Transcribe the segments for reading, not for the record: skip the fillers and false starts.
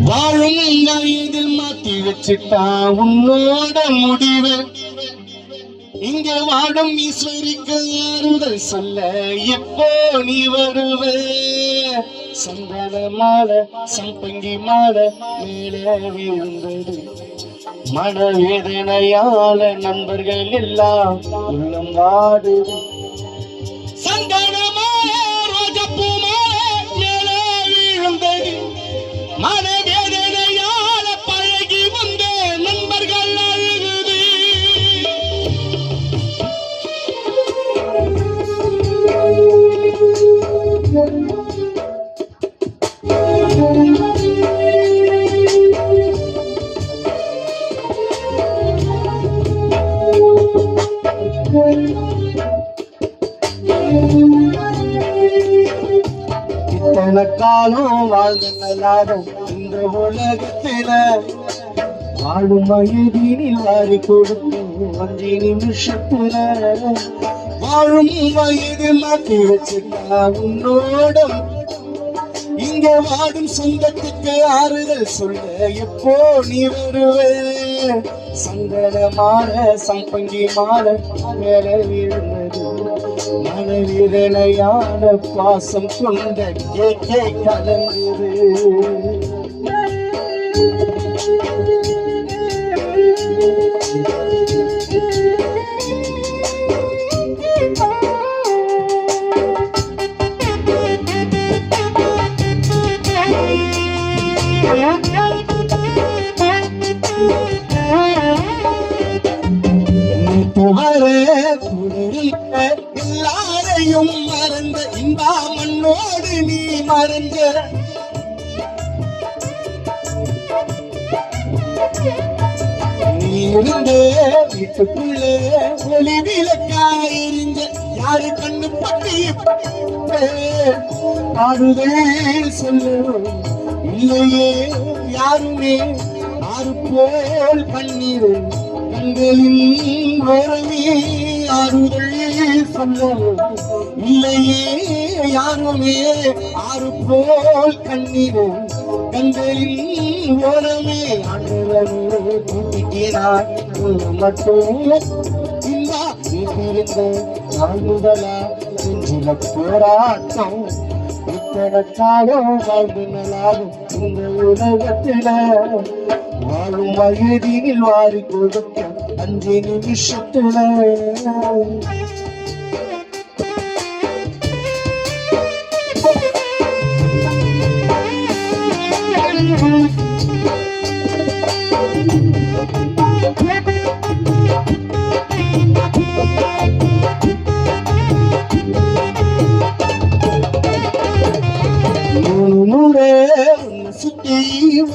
வாழும் வயதில் மாத்தி வச்சுட்டா உன்னோட முடிவு. இங்க வாழும் ஈஸ்வரிக்கு ஆறுதல் சொல்ல எப்போ நீ வருவ? சந்தன மாலை சம்பங்கி மாலை மேலே விழுந்தது. மனவேதனையால நண்பர்கள் எல்லாம் உள்ளம் வாடுது. சந்தன மாலை ரோஜப்பூ மாலை மேலே விழுந்தது. மனவேதனையால பழகி வந்த நண்பர்கள் அழுகுது. இத்தனை காலம் வாழ்ந்தனாலும் இந்த உலகத்தில வாழும் வயதினில் வாரி கொடுக்கும் 5 நிமிஷத்துல வாழும் வயது மாற்றி வச்சுட்டா உன்னோட. இங்க வாடும் சொந்தத்துக்கு ஆறுதல் சொல்ல எப்போ நீ வருவே? சந்தன மாலை சம்பங்கி மாலை மேலே விழுந்தது. மனவேதனையான பாசம் கொண்ட கேக்கே கலந்தது. எல்லாரையும் மறந்த இன்பா மண்ணோடு நீ மறந்த. நீ இருந்த வீட்டுக்குள்ளே ஒளி விளக்காயிருந்த. யாரு கண்ணு பட்டி ஆடுதல் சொல்லும் இல்லையே யாருமே. ஆறு போல் கண்ணீர் கண்களின் ஓரமே ஆறுதல் சொல்ல இல்லையே யாருமே. ஆறு போல் கண்ணீர் கண்களின் ஓரமே. கூட்டினார் மட்டும் இன்பா இருந்த நாள் முதலா நெஞ்சில போராட்டம். இத்தனை காலம் வாழ்ந்து நலாகும் இந்த உலகத்தில வாழும் வயதினில் வாரி கொடுக்க 5 நிமிஷத்துல. சுத்தி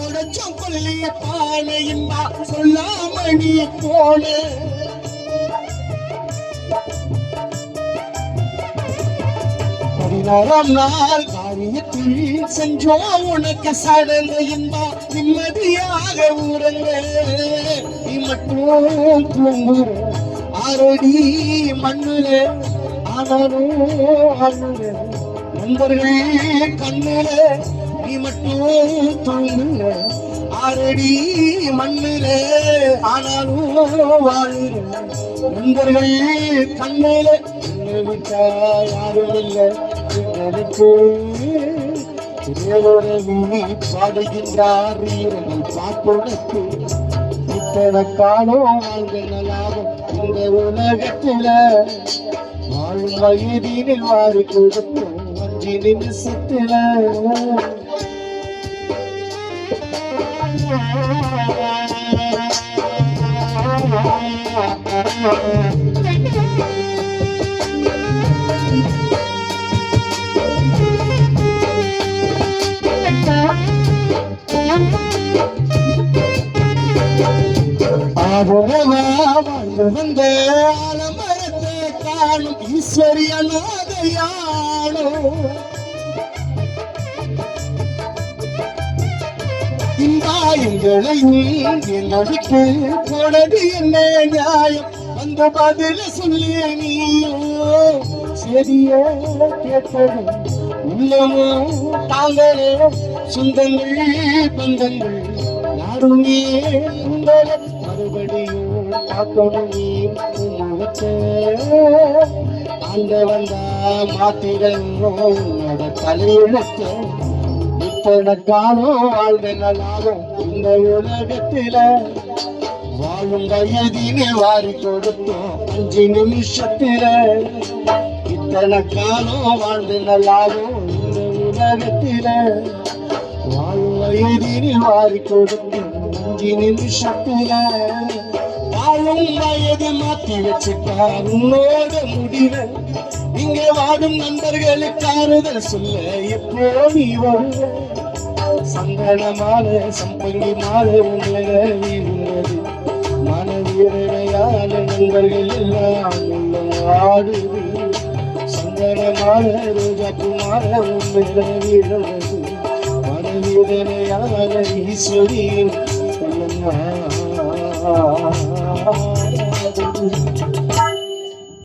உடச்சம் கொல்லிய பாலையின்பா சொல்லாமணி போல. 16ஆம் நாள் காரியத்தில் செஞ்சோம் உனக்கு சடங்கு இன்பா நிம்மதியாக உறங்க. நீ மட்டும் தூங்குற ஆரடி மண்ணுல ஆனாலும் அண்ணுல நண்பர்கள் கண்ணுல. நீ மட்டும் தூங்குற ஆரடி மண்ணுல ஆனாலும் வாழுற நண்பர்கள் கண்ணுல. விட்டா யாரும் இல்லை பாடுகின்றார் பார்ப்பதற்கு. இத்தனை காலம் வாழ்ந்த நலாகும் இந்த உலகத்தில வாழும் வயதினில் வாரி கொடுத்தோம் 5 நிமிஷத்துல. வாழ்ந்து வந்த ஆலமரத்தை காணும் ஈஸ்வரி அநாதையானோ. எங்களையும் எங்களுக்கு போனது என்ன நியாயம்? அந்த பதில சொல்லி நீயோ சரிய கேட்டது இன்னமும் தாங்களே சொந்தங்கள் பந்தங்கள் யாருமே உங்களை மறுபடியும் பார்க்கணுமே முகத்தை ஆண்ட வந்தா மாத்திரம் உன்னோட தலையெழுத்த இப்ப காலம் வாழ்ந்த நல்லாகும் இந்த உலகத்தில வாழும் வயதினே வாரி கொடுத்தோம் 5 நிமிஷத்தில இத்தனை காலம் வாழ்ந்து நல்லாகும் இந்த உலகத்தில வாழும் வயதினில் வாரி கொடுத்தோம் 5 நிமிஷத்தில வாழும் வயது மாற்றி வச்சுட்டா உன்னோட முடிவ இங்க வாடும் நண்பர்களுக்கு ஆறுதல் சொல்ல எப்போ நீ வருவ சந்தன மாலை சம்பங்கி மாலை உன்னது மனவீரையால நண்பர்கள் எல்லாம் ஆடுது சந்தன மாலை ரோஜாப்பு மாலை உண்மையில வீழ்வது மனவீரையால ஈஸ்வரியின்